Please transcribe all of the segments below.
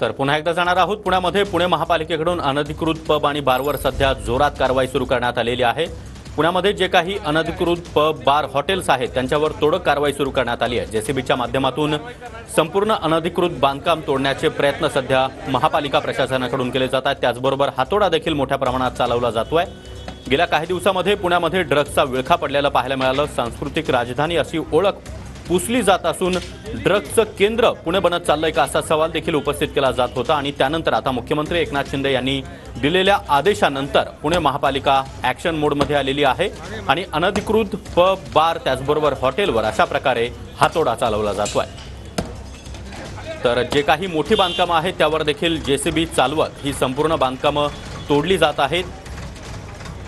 तर पुन्हा एकदा जाणार आहोत पुण्यामध्ये। पुणे महापालिकेकडून अनधिकृत पब आणि बारवर सध्या जोरात कारवाई सुरू करण्यात आलेली आहे। पुण्यामध्ये जे काही अनधिकृत पब बार हॉटेल्स आहेत त्यांच्यावर तोडक कारवाई सुरू करण्यात आली आहे। जेसीबीच्या माध्यमातून संपूर्ण अनधिकृत बांधकाम तोडण्याचे प्रयत्न सध्या महापालिका प्रशासनाकडून केले जात आहेत। त्याचबरोबर हातोडा देखील मोठ्या प्रमाणात चालवला जातोय। गेल्या काही दिवसांमध्ये पुण्यामध्ये ड्रग्सचा विळखा पडलेला पाहायला मिळालं। सांस्कृतिक राजधानी अशी ओळख पुसली जात असून ड्रग्सचं केंद्र पुणे बनत चाललंय का असा सवाल देखील उपस्थित केला जात होता। आणि त्यानंतर आता मुख्यमंत्री एकनाथ शिंदे यांनी दिलेल्या आदेशानंतर पुणे महापालिका ॲक्शन मोडमध्ये आलेली आहे आणि अनधिकृत पब बार त्याचबरोबर हॉटेलवर अशा प्रकारे हातोडा चालवला जातोय। तर जे काही मोठी बांधकामं आहेत त्यावर देखील जेसीबी चालवत ही संपूर्ण बांधकामं तोडली जात आहेत।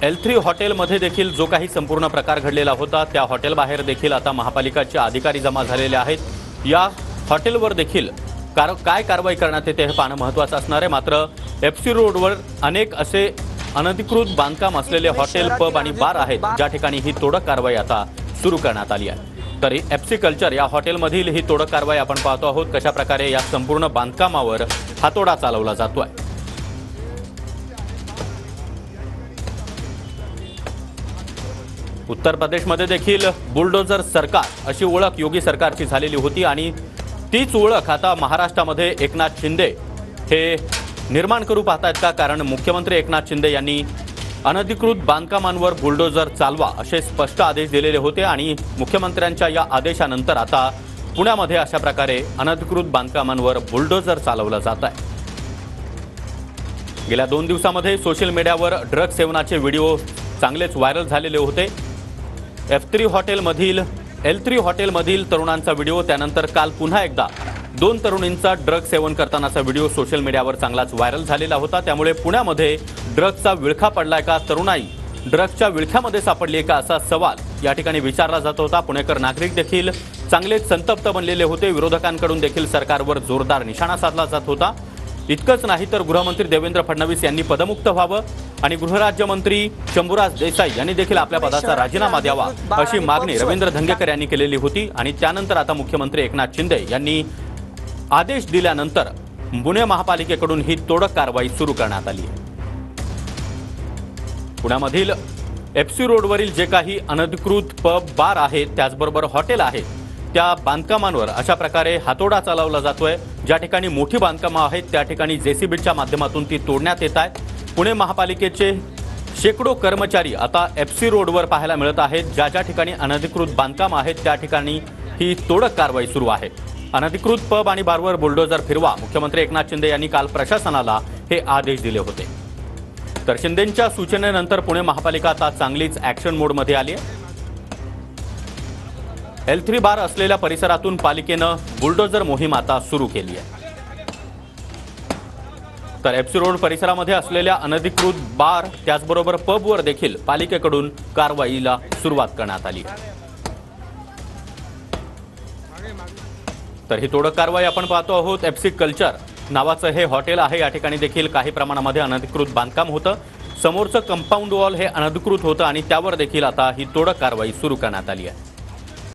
L3 हॉटेलमध्ये देखील जो काही संपूर्ण प्रकार घडलेला होता त्या हॉटेल बाहेर देखील आता महापालिकाचे अधिकारी जमा झालेले आहेत। या हॉटेलवर देखील काय कारवाई करण्यात येते हे पाहणं महत्त्वाचं असणार आहे। मात्र FC रोडवर अनेक असे अनधिकृत बांधकाम असलेले हॉटेल पब आणि बार आहेत ज्या ठिकाणी ही तोडक कारवाई आता सुरू करण्यात आली आहे। तरी FC कल्चर या हॉटेलमधील ही तोडक कारवाई आपण पाहतो आहोत कशा प्रकारे या संपूर्ण बांधकामावर हातोडा चालवला जातोय। उत्तर प्रदेशमध्ये देखील बुलडोझर सरकार अशी ओळख योगी सरकारची झालेली होती आणि तीच ओळख आता महाराष्ट्रामध्ये एकनाथ शिंदे हे निर्माण करू पाहतात का? कारण मुख्यमंत्री एकनाथ शिंदे यांनी अनधिकृत बांधकामांवर बुलडोझर चालवा असे स्पष्ट आदेश दिलेले होते आणि मुख्यमंत्र्यांच्या या आदेशानंतर आता पुण्यामध्ये अशा प्रकारे अनधिकृत बांधकामांवर बुलडोझर चालवलं जात आहे। गेल्या 2 दिवसांमध्ये सोशल मीडियावर ड्रग्ज सेवनाचे व्हिडिओ चांगलेच व्हायरल झालेले होते। F3 हॉटेलमधील L3 हॉटेलमधील तरुणांचा व्हिडिओ, त्यानंतर काल पुन्हा एकदा 2 तरुणींचा ड्रग सेवन करतानाचा व्हिडिओ सोशल मीडियावर चांगलाच व्हायरल झालेला होता। त्यामुळे पुण्यामध्ये ड्रग्सचा विळखा पडलाय का, तरुणाई ड्रग्सच्या विळख्यामध्ये सापडली आहे का असा सवाल या ठिकाणी विचारला जात होता। पुणेकर नागरिक देखील चांगलेच संतप्त बनलेले होते। विरोधकांकडून देखील सरकारवर जोरदार निशाणा साधला जात होता। इतकंच नाही तर गृहमंत्री देवेंद्र फडणवीस यांनी पदमुक्त व्हावं आणि गृहराज्यमंत्री शंभूराज देसाई यांनी देखील आपल्या पदाचा राजीनामा द्यावा अशी मागणी रवींद्र धंगेकर यांनी केलेली होती। आणि त्यानंतर आता मुख्यमंत्री एकनाथ शिंदे यांनी आदेश दिल्यानंतर पुणे महापालिकेकडून ही तोडक कारवाई सुरू करण्यात आली आहे। पुण्यामधील FC रोडवरील जे काही अनधिकृत पब बार आहेत त्याचबरोबर हॉटेल आहेत त्या बांधकामांवर अशा प्रकारे हातोडा चालवला जातोय। ज्या ठिकाणी मोठी बांधकामं आहेत त्या ठिकाणी जेसीबीच्या माध्यमातून ती तोडण्यात येत आहेत। पुणे महापालिकेचे शेकडो कर्मचारी आता FC रोडवर पाहायला मिळत आहेत। ज्या ज्या ठिकाणी अनधिकृत बांधकाम आहेत त्या ठिकाणी ही तोडक कारवाई सुरू आहे। अनधिकृत पब आणि बारवर बुलडोझर फिरवा, मुख्यमंत्री एकनाथ शिंदे यांनी काल प्रशासनाला हे आदेश दिले होते। तर शिंदेंच्या सूचनेनंतर पुणे महापालिका आता चांगलीच ॲक्शन मोडमध्ये आली आहे। L3 बार असलेल्या परिसरातून पालिकेनं बुलडोझर मोहीम आता सुरू केली आहे। तर FC रोड परिसरामध्ये असलेल्या अनधिकृत बार त्याचबरोबर पबवर देखील पालिकेकडून कारवाईला सुरुवात करण्यात आली। तर ही तोडक कारवाई आपण पाहतो आहोत। FC कल्चर नावाचं हे हॉटेल आहे। या ठिकाणी देखील काही प्रमाणामध्ये अनधिकृत बांधकाम होतं। समोरचं कंपाऊंड वॉल हे अनधिकृत होतं आणि त्यावर देखील आता ही तोडक कारवाई सुरू करण्यात आली आहे।